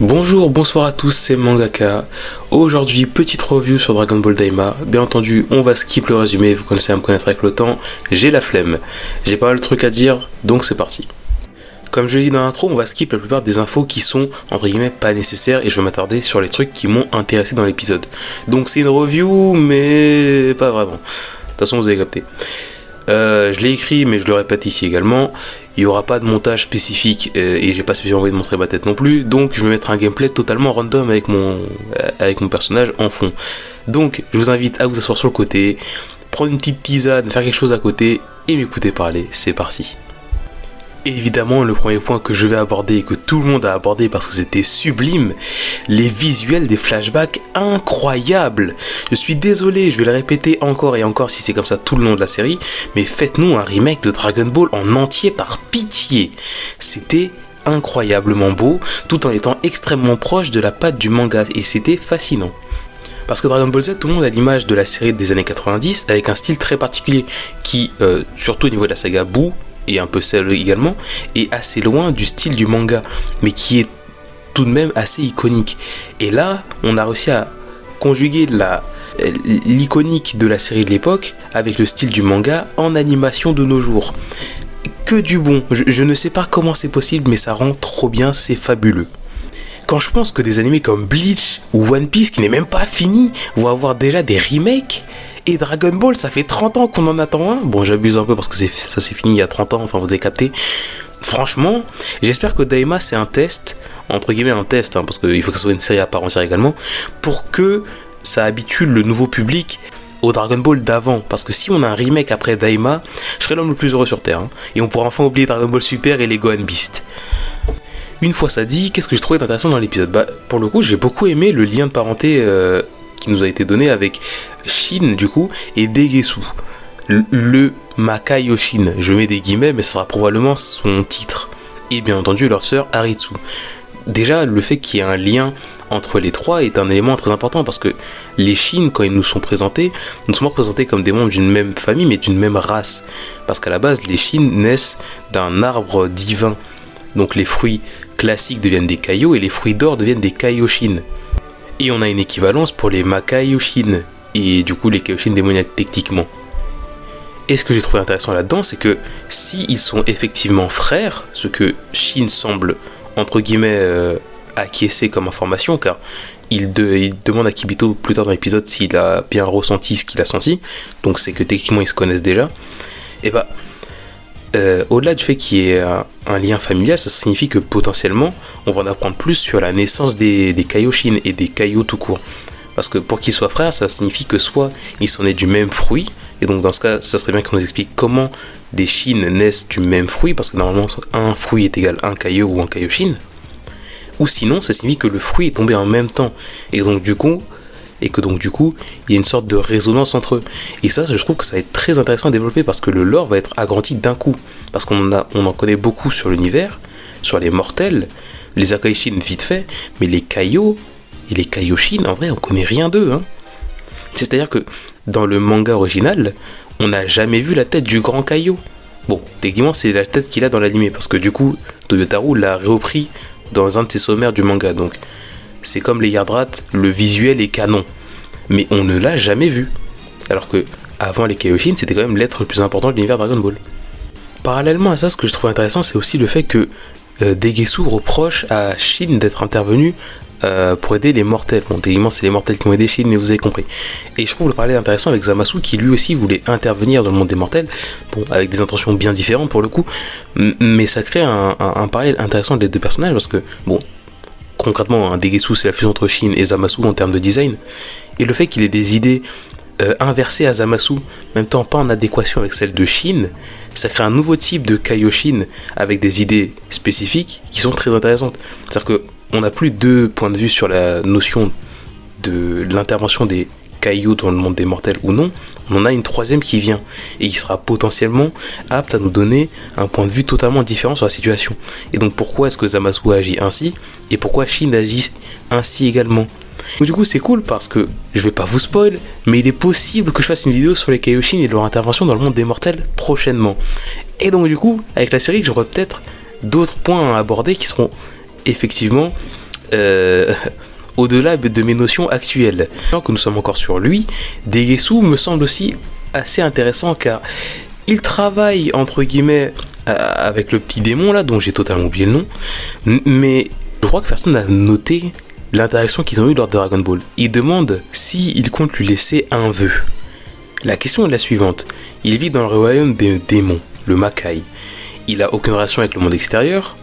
Bonjour, bonsoir à tous, c'est Mangaka. Aujourd'hui, petite review sur Dragon Ball Daima. Bien entendu, on va skip le résumé, vous connaissez à me connaître avec le temps. J'ai la flemme. J'ai pas mal de trucs à dire, donc c'est parti. Comme je l'ai dit dans l'intro, on va skip la plupart des infos qui sont, entre guillemets, pas nécessaires et je vais m'attarder sur les trucs qui m'ont intéressé dans l'épisode. Donc c'est une review, mais pas vraiment. De toute façon, vous avez capté. Je l'ai écrit, mais je le répète ici également. Il n'y aura pas de montage spécifique et j'ai pas spécialement envie de montrer ma tête non plus. Donc je vais mettre un gameplay totalement random avec mon personnage en fond. Donc je vous invite à vous asseoir sur le côté, prendre une petite tisane, faire quelque chose à côté et m'écouter parler. C'est parti. Évidemment, le premier point que je vais aborder et que tout le monde a abordé parce que c'était sublime, les visuels des flashbacks incroyables. Je suis désolé, je vais le répéter encore et encore si c'est comme ça tout le long de la série, mais faites-nous un remake de Dragon Ball en entier par pitié. C'était incroyablement beau, tout en étant extrêmement proche de la patte du manga et c'était fascinant. Parce que Dragon Ball Z, tout le monde a l'image de la série des années 90 avec un style très particulier qui, surtout au niveau de la saga Buu, et un peu celle également, est assez loin du style du manga, mais qui est tout de même assez iconique. Et là, on a réussi à conjuguer l'iconique de la série de l'époque avec le style du manga en animation de nos jours. Que du bon, je ne sais pas comment c'est possible, mais ça rend trop bien, c'est fabuleux. Quand je pense que des animés comme Bleach ou One Piece, qui n'est même pas fini, vont avoir déjà des remakes, et Dragon Ball, ça fait 30 ans qu'on en attend un. Bon, j'abuse un peu parce que ça s'est fini il y a 30 ans, enfin vous avez capté. Franchement, j'espère que Daima c'est un test, entre guillemets un test, parce qu'il faut que ce soit une série à part entière également, pour que ça habitue le nouveau public au Dragon Ball d'avant. Parce que si on a un remake après Daima, je serai l'homme le plus heureux sur Terre. Et on pourra enfin oublier Dragon Ball Super et les Gohan Beast. Une fois ça dit, qu'est-ce que j'ai trouvé d'intéressant dans l'épisode ? Pour le coup, j'ai beaucoup aimé le lien de parenté qui nous a été donné avec Shin du coup et Degesu, le Makai Oshin, je mets des guillemets mais ce sera probablement son titre, et bien entendu leur sœur Haritsu. Déjà le fait qu'il y ait un lien entre les trois est un élément très important parce que les Shin, quand ils nous sont présentés, ne sont pas présentés comme des membres d'une même famille mais d'une même race, parce qu'à la base les Shin naissent d'un arbre divin, donc les fruits classiques deviennent des Kaio et les fruits d'or deviennent des Kaioshin. Et on a une équivalence pour les Makai-Oshin, et du coup les Kaioshin démoniaques techniquement. Et ce que j'ai trouvé intéressant là-dedans, c'est que si ils sont effectivement frères, ce que Shin semble, entre guillemets, acquiescer comme information, car il demande à Kibito plus tard dans l'épisode s'il a bien ressenti ce qu'il a senti, donc c'est que techniquement ils se connaissent déjà, et au-delà du fait qu'il y ait un lien familial, ça signifie que potentiellement on va en apprendre plus sur la naissance des Kaioshin et des Kaio tout court. Parce que pour qu'ils soient frères, ça signifie que soit ils sont nés du même fruit, et donc dans ce cas, ça serait bien qu'on nous explique comment des Shin naissent du même fruit, parce que normalement un fruit est égal à un Kaio ou un Kaioshin, ou sinon ça signifie que le fruit est tombé en même temps, et donc du coup, il y a une sorte de résonance entre eux. Et ça, je trouve que ça va être très intéressant à développer parce que le lore va être agrandi d'un coup. Parce qu'on en connaît beaucoup sur l'univers, sur les mortels, les Akaishin vite fait, mais les Kaio et les Kaioshin, en vrai, on connaît rien d'eux. C'est-à-dire que dans le manga original, on n'a jamais vu la tête du grand Kaio. Bon, techniquement, c'est la tête qu'il a dans l'anime, parce que du coup, Toyotaru l'a repris dans un de ses sommaires du manga, donc c'est comme les Yardrat, le visuel est canon, mais on ne l'a jamais vu. Alors que avant les Kaioshin, c'était quand même l'être le plus important de l'univers Dragon Ball. Parallèlement à ça, ce que je trouve intéressant, c'est aussi le fait que Degesu reproche à Shin d'être intervenu pour aider les mortels. Bon, techniquement, c'est les mortels qui ont aidé Shin, mais vous avez compris. Et je trouve le parallèle intéressant avec Zamasu, qui lui aussi voulait intervenir dans le monde des mortels, bon, avec des intentions bien différentes pour le coup, mais ça crée un parallèle intéressant des deux personnages, parce que, bon, concrètement, Degesu c'est la fusion entre Shin et Zamasu en termes de design, et le fait qu'il ait des idées inversées à Zamasu, en même temps pas en adéquation avec celles de Shin, ça crée un nouveau type de Kaioshin avec des idées spécifiques qui sont très intéressantes. C'est-à-dire qu'on n'a plus deux points de vue sur la notion de l'intervention des Kaio dans le monde des mortels ou non, on en a une troisième qui vient et qui sera potentiellement apte à nous donner un point de vue totalement différent sur la situation. Et donc pourquoi est-ce que Zamasu agit ainsi et pourquoi Shin agit ainsi également. Donc du coup c'est cool parce que, je vais pas vous spoil, mais il est possible que je fasse une vidéo sur les Kaioshin et leur intervention dans le monde des mortels prochainement. Et donc du coup, avec la série, j'aurai peut-être d'autres points à aborder qui seront effectivement euh, au-delà de mes notions actuelles. Tant que nous sommes encore sur lui, Degetsu me semble aussi assez intéressant car il travaille entre guillemets avec le petit démon là dont j'ai totalement oublié le nom, mais je crois que personne n'a noté l'interaction qu'ils ont eue lors de Dragon Ball. Il demande s'il compte lui laisser un vœu. La question est la suivante. Il vit dans le royaume des démons, le Makai. Il a aucune relation avec le monde extérieur,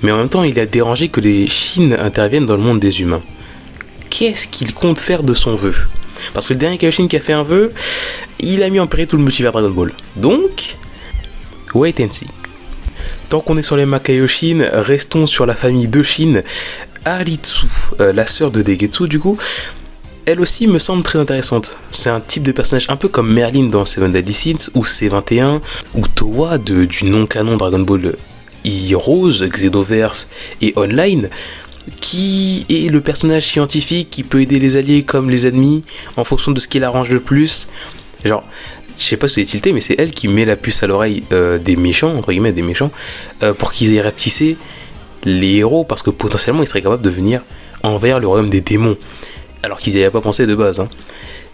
mais en même temps il a dérangé que les Shin interviennent dans le monde des humains. Qu'est-ce qu'il compte faire de son vœu? Parce que le dernier Kaioshin qui a fait un vœu, il a mis en péril tout le multivers Dragon Ball. Donc, wait and see. Tant qu'on est sur les Makaioshin, restons sur la famille de Shin. Aritsu, la sœur de Degetsu du coup, elle aussi me semble très intéressante. C'est un type de personnage un peu comme Merlin dans Seven Deadly Sins, ou C21, ou Towa du non-canon Dragon Ball Heroes, Xenoverse et Online, qui est le personnage scientifique qui peut aider les alliés comme les ennemis en fonction de ce qui l'arrange le plus. Genre, je sais pas si vous êtes tilté, mais c'est elle qui met la puce à l'oreille des méchants, entre guillemets des méchants, pour qu'ils aient rapetissé les héros, parce que potentiellement ils seraient capables de venir envers le royaume des démons, alors qu'ils n'y avaient pas pensé de base.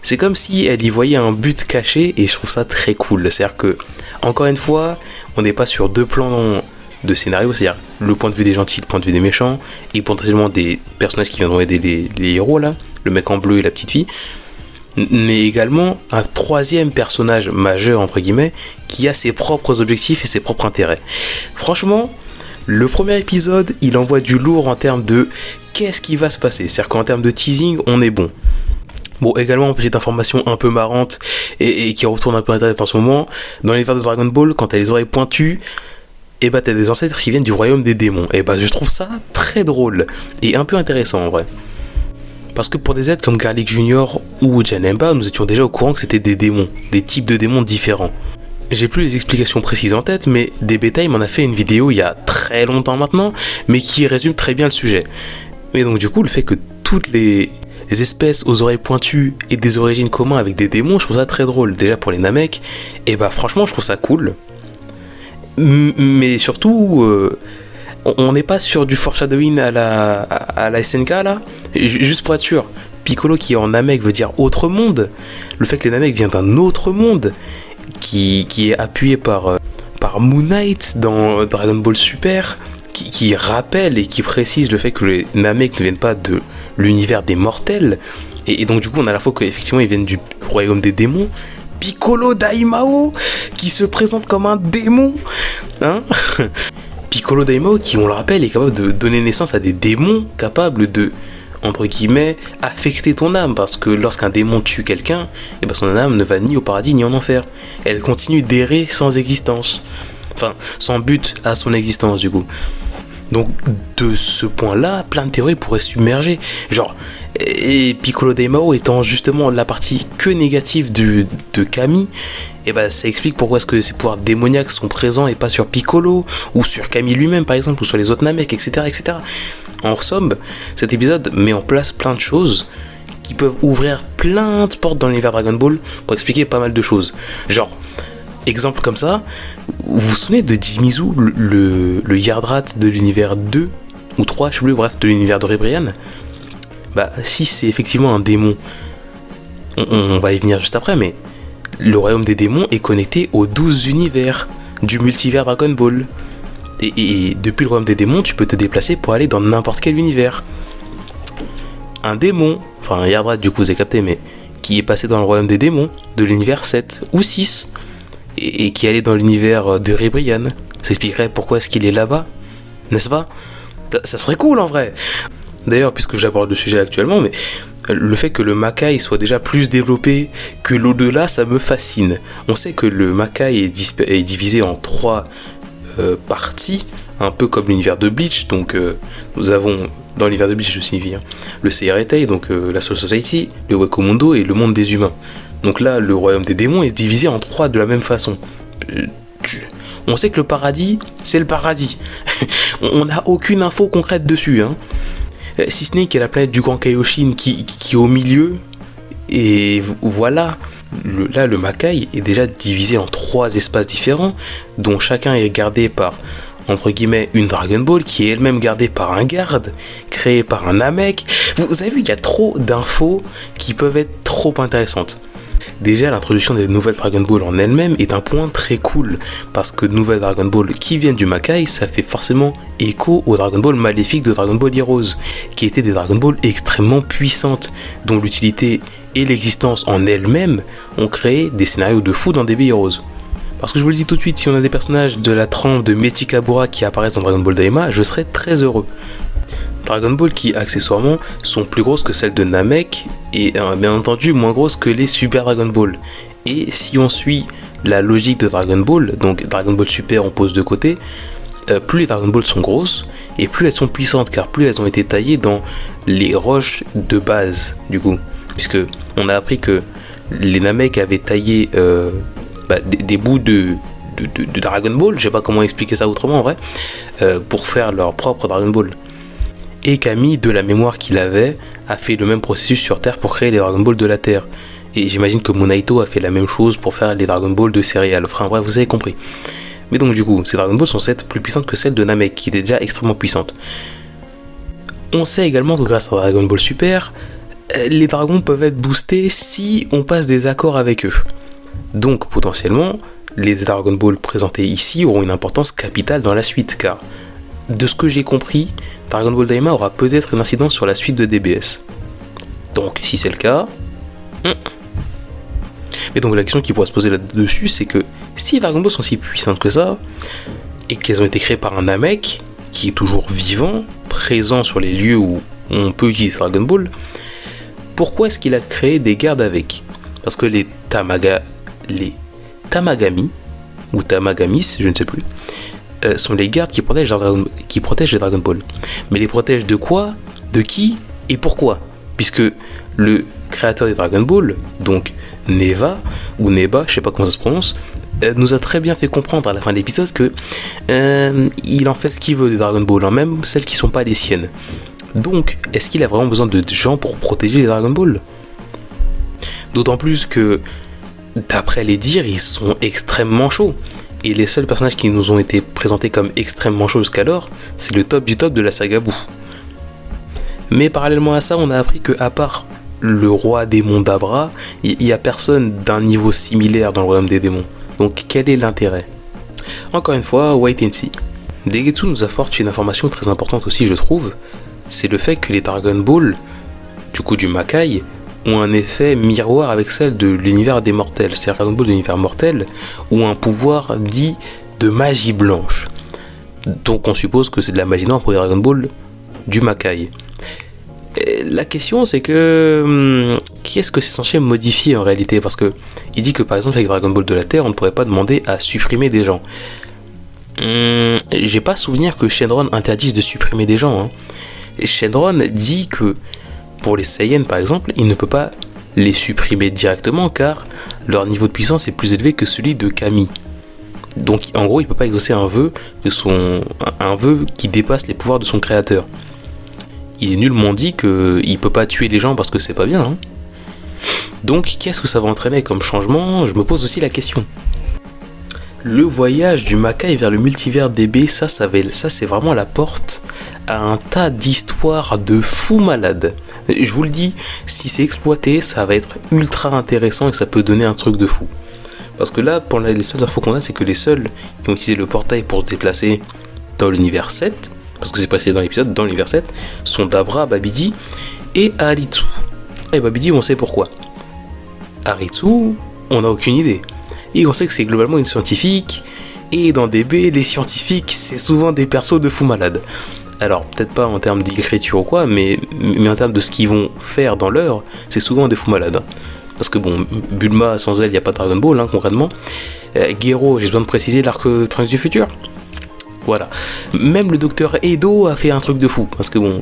C'est comme si elle y voyait un but caché, et je trouve ça très cool. C'est-à-dire que, encore une fois, on n'est pas sur deux plans de scénario, c'est-à-dire le point de vue des gentils, le point de vue des méchants, et potentiellement des personnages qui viendront aider les héros là, le mec en bleu et la petite fille, mais également un troisième personnage majeur entre guillemets qui a ses propres objectifs et ses propres intérêts. Franchement, le premier épisode, il envoie du lourd en termes de qu'est-ce qui va se passer, c'est-à-dire qu'en termes de teasing, on est bon. Bon, également, petite information un peu marrante et qui retourne un peu internet en ce moment, dans l'univers de Dragon Ball, quand t'as les oreilles pointues, et bah t'as des ancêtres qui viennent du royaume des démons. Et bah je trouve ça très drôle et un peu intéressant en vrai. Parce que pour des êtres comme Garlic Junior ou Janemba, nous étions déjà au courant que c'était des démons, des types de démons différents. J'ai plus les explications précises en tête, mais DBTime m'en a fait une vidéo il y a très longtemps maintenant, mais qui résume très bien le sujet. Mais donc du coup, le fait que toutes les espèces aux oreilles pointues et des origines communes avec des démons, je trouve ça très drôle. Déjà pour les Namek, et bah franchement je trouve ça cool. Mais surtout, on n'est pas sur du foreshadowing à la SNK là. Juste pour être sûr, Piccolo qui est en Namek veut dire autre monde. Le fait que les Namek viennent d'un autre monde qui est appuyé par Moon Knight dans Dragon Ball Super, qui rappelle et qui précise le fait que les Namek ne viennent pas de l'univers des mortels. Et donc du coup on a à la fois qu'effectivement ils viennent du royaume des démons. Piccolo Daimao qui se présente comme un démon, hein. Piccolo Daimao qui, on le rappelle, est capable de donner naissance à des démons capables de, entre guillemets, affecter ton âme, parce que lorsqu'un démon tue quelqu'un, et ben son âme ne va ni au paradis ni en enfer. Elle continue d'errer sans existence, enfin sans but à son existence du coup. Donc de ce point-là, plein de théories pourraient submerger. Genre, et Piccolo Daimao étant justement la partie que négative de Kami, et bah ça explique pourquoi est-ce que ses pouvoirs démoniaques sont présents et pas sur Piccolo, ou sur Kami lui-même par exemple, ou sur les autres Namek, etc. etc. En somme, cet épisode met en place plein de choses qui peuvent ouvrir plein de portes dans l'univers Dragon Ball pour expliquer pas mal de choses. Genre, exemple comme ça, vous vous souvenez de Jimizu, le Yardrat de l'univers 2 ou 3, je sais plus, bref, de l'univers de Ribrian. Bah, si c'est effectivement un démon, on va y venir juste après, mais le royaume des démons est connecté aux 12 univers du multivers Dragon Ball. Et depuis le royaume des démons, tu peux te déplacer pour aller dans n'importe quel univers. Un démon, enfin un Yardrat du coup, vous avez capté, mais qui est passé dans le royaume des démons de l'univers 7 ou 6, et qui allait dans l'univers de Ribrian, ça expliquerait pourquoi est-ce qu'il est là-bas, n'est-ce pas? Ça serait cool en vrai. D'ailleurs, puisque j'aborde le sujet actuellement, mais le fait que le Makai soit déjà plus développé que l'au-delà, ça me fascine. On sait que le Makai est divisé en 3 parties, un peu comme l'univers de Bleach. Donc nous avons, dans l'univers de Bleach je signifie, le CRT, donc la Soul Society, le Wakamundo et le monde des humains. Donc là, le royaume des démons est divisé en 3 de la même façon. On sait que le paradis, c'est le paradis. On n'a aucune info concrète dessus, hein. Si ce n'est qu'il y a la planète du Grand Kaioshin qui est au milieu. Et voilà, là le Makai est déjà divisé en 3 espaces différents, dont chacun est gardé par, entre guillemets, une Dragon Ball qui est elle-même gardée par un garde, créée par un Namek. Vous avez vu, il y a trop d'infos qui peuvent être trop intéressantes. Déjà, l'introduction des nouvelles Dragon Ball en elle-même est un point très cool, parce que nouvelles Dragon Ball qui viennent du Makai, ça fait forcément écho aux Dragon Ball maléfiques de Dragon Ball Heroes, qui étaient des Dragon Ball extrêmement puissantes, dont l'utilité et l'existence en elle-même ont créé des scénarios de fou dans DB Heroes. Parce que je vous le dis tout de suite, si on a des personnages de la trempe de Mechikabura qui apparaissent dans Dragon Ball Daima, je serais très heureux. Dragon Ball qui, accessoirement, sont plus grosses que celles de Namek et bien entendu moins grosses que les Super Dragon Ball. Et si on suit la logique de Dragon Ball, donc Dragon Ball Super on pose de côté, plus les Dragon Ball sont grosses et plus elles sont puissantes, car plus elles ont été taillées dans les roches de base du coup. Puisque on a appris que les Namek avaient taillé des bouts de Dragon Ball, je sais pas comment expliquer ça autrement en vrai, pour faire leur propre Dragon Ball. Et Kami, de la mémoire qu'il avait, a fait le même processus sur Terre pour créer les Dragon Ball de la Terre. Et j'imagine que Monaito a fait la même chose pour faire les Dragon Ball de céréales. Enfin bref, vous avez compris. Mais donc du coup, ces Dragon Ball sont certes plus puissantes que celles de Namek, qui était déjà extrêmement puissante. On sait également que grâce à Dragon Ball Super, les dragons peuvent être boostés si on passe des accords avec eux. Donc potentiellement, les Dragon Ball présentés ici auront une importance capitale dans la suite, car de ce que j'ai compris, Dragon Ball Daima aura peut-être une incidence sur la suite de DBS. Donc si c'est le cas... Mais donc la question qui pourrait se poser là-dessus, c'est que si les Dragon Ball sont si puissantes que ça, et qu'elles ont été créées par un Namek, qui est toujours vivant, présent sur les lieux où on peut utiliser Dragon Ball, pourquoi est-ce qu'il a créé des gardes avec ? Parce que les Tamagami, ou Tamagamis, je ne sais plus, sont les gardes qui protègent les Dragon Ball. Mais les protègent de quoi ? De qui ? Et pourquoi ? Puisque le créateur des Dragon Ball, donc Neva, ou Neba, je sais pas comment ça se prononce, nous a très bien fait comprendre à la fin de l'épisode que il en fait ce qu'il veut des Dragon Ball, hein, même celles qui sont pas les siennes. Donc, est-ce qu'il a vraiment besoin de gens pour protéger les Dragon Ball ? D'autant plus que, d'après les dires, ils sont extrêmement chauds. Et les seuls personnages qui nous ont été présentés comme extrêmement chauds jusqu'alors, c'est le top du top de la saga Buu. Mais parallèlement à ça, on a appris que, à part le roi démon d'Abra, il n'y a personne d'un niveau similaire dans le royaume des démons. Donc quel est l'intérêt ? Encore une fois, wait and see. Degetsu nous apporte une information très importante aussi, je trouve. C'est le fait que les Dragon Ball, du coup du Makai, ont un effet miroir avec celle de l'univers des mortels. C'est Dragon Ball de l'univers mortel, ont un pouvoir dit de magie blanche. Donc on suppose que c'est de la magie noire pour les Dragon Ball du Makai. Et la question c'est que qu'est-ce que c'est censé modifier en réalité ? Parce que il dit que par exemple avec Dragon Ball de la Terre, on ne pourrait pas demander à supprimer des gens. J'ai pas souvenir que Shenron interdise de supprimer des gens. Shenron dit que pour les Saiyans par exemple, il ne peut pas les supprimer directement car leur niveau de puissance est plus élevé que celui de Kami. Donc en gros il peut pas exaucer un vœu qui dépasse les pouvoirs de son créateur. Il est nullement dit qu'il peut pas tuer les gens parce que c'est pas bien. Donc qu'est-ce que ça va entraîner comme changement ? Je me pose aussi la question. Le voyage du Makai vers le multivers DB, ça c'est vraiment la porte à un tas d'histoires de fous malades. Je vous le dis, si c'est exploité, ça va être ultra intéressant et ça peut donner un truc de fou. Parce que là, pour les seules infos qu'on a, c'est que les seuls qui ont utilisé le portail pour se déplacer dans l'univers 7, parce que c'est passé dans l'épisode, dans l'univers 7, sont Dabra, Babidi et Aritsu. Et Babidi, on sait pourquoi. Aritsu, on n'a aucune idée. Et on sait que c'est globalement une scientifique, et dans DB, les scientifiques, c'est souvent des persos de fous malades. Alors, peut-être pas en termes d'écriture ou quoi, mais en termes de ce qu'ils vont faire dans l'œuvre, c'est souvent des fous malades. Parce que bon, Bulma, sans elle, il n'y a pas de Dragon Ball, concrètement. Gero, j'ai besoin de préciser l'arc Trunks du futur. Voilà. Même le docteur Edo a fait un truc de fou. Parce que bon,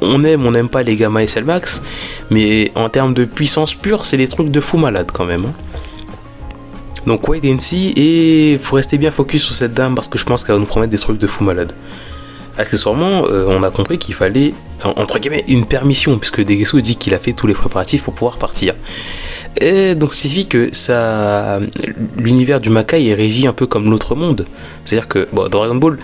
on n'aime pas les Gamma SL Max, mais en termes de puissance pure, c'est des trucs de fou malades quand même. Donc wait and see, et faut rester bien focus sur cette dame parce que je pense qu'elle va nous promettre des trucs de fou malade. Accessoirement, on a compris qu'il fallait, entre guillemets, une permission, puisque Degetsu dit qu'il a fait tous les préparatifs pour pouvoir partir. Et donc ça signifie que l'univers du Makai est régi un peu comme l'autre monde. C'est-à-dire que bon, dans Dragon Ball,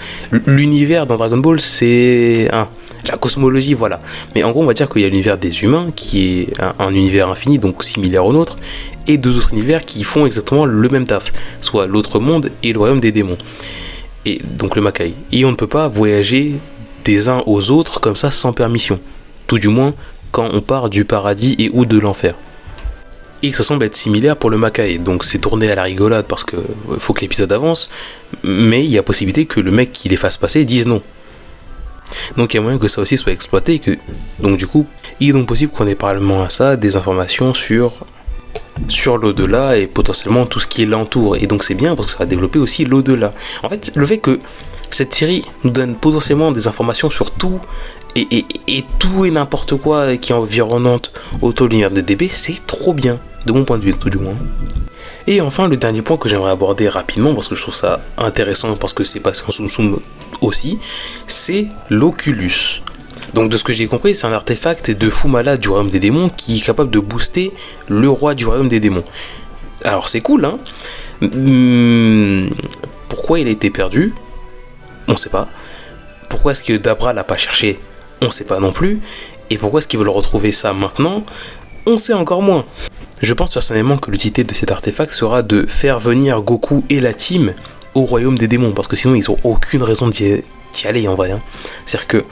l'univers dans Dragon Ball c'est la cosmologie, voilà. Mais en gros, on va dire qu'il y a l'univers des humains qui est un univers infini, donc similaire au nôtre, et deux autres univers qui font exactement le même taf, soit l'autre monde et le royaume des démons. Et donc le Makai. Et on ne peut pas voyager des uns aux autres comme ça sans permission. Tout du moins quand on part du paradis et ou de l'enfer. Et que ça semble être similaire pour le Makai. Donc c'est tourné à la rigolade parce que faut que l'épisode avance, mais il y a possibilité que le mec qui les fasse passer dise non. Donc il y a moyen que ça aussi soit exploité et que donc du coup il est donc possible qu'on ait parallèlement à ça des informations sur l'au-delà et potentiellement tout ce qui l'entoure. Et donc c'est bien parce que ça va développer aussi l'au-delà. En fait, le fait que cette série nous donne potentiellement des informations sur tout et tout et n'importe quoi qui est environnante autour de l'univers de DB, c'est trop bien, de mon point de vue tout du moins. Et enfin, le dernier point que j'aimerais aborder rapidement, parce que je trouve ça intéressant, parce que c'est passé en Tsum Tsum aussi, c'est l'Oculus. Donc de ce que j'ai compris, c'est un artefact de fou malade du royaume des démons qui est capable de booster le roi du royaume des démons. Alors c'est cool, hein. Pourquoi il a été perdu ? On sait pas. Pourquoi est-ce que Dabra l'a pas cherché ? On sait pas non plus. Et pourquoi est-ce qu'ils veulent retrouver ça maintenant ? On sait encore moins. Je pense personnellement que l'utilité de cet artefact sera de faire venir Goku et la team au royaume des démons, parce que sinon ils ont aucune raison d'y aller en vrai. Hein. C'est-à-dire que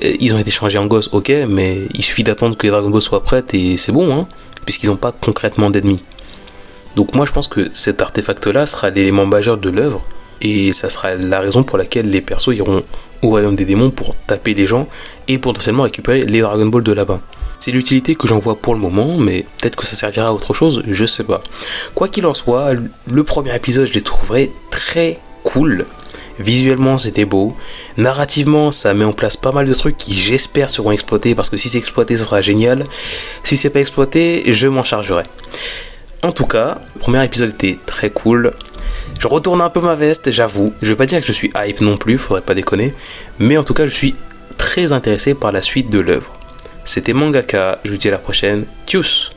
ils ont été changés en gosses, ok, mais il suffit d'attendre que Dragon Ball soit prête et c'est bon, hein, puisqu'ils n'ont pas concrètement d'ennemis. Donc moi je pense que cet artefact-là sera l'élément majeur de l'œuvre, et ça sera la raison pour laquelle les persos iront au royaume des démons pour taper les gens et potentiellement récupérer les Dragon Ball de là-bas. C'est l'utilité que j'en vois pour le moment, mais peut-être que ça servira à autre chose, je sais pas. Quoi qu'il en soit, le premier épisode je l'ai trouvé très cool. Visuellement c'était beau, narrativement ça met en place pas mal de trucs qui j'espère seront exploités, parce que si c'est exploité ça sera génial, si c'est pas exploité je m'en chargerai. En tout cas, le premier épisode était très cool, je retourne un peu ma veste j'avoue, je vais pas dire que je suis hype non plus, faudrait pas déconner, mais en tout cas je suis très intéressé par la suite de l'œuvre. C'était Mangaka, je vous dis à la prochaine, tchuss.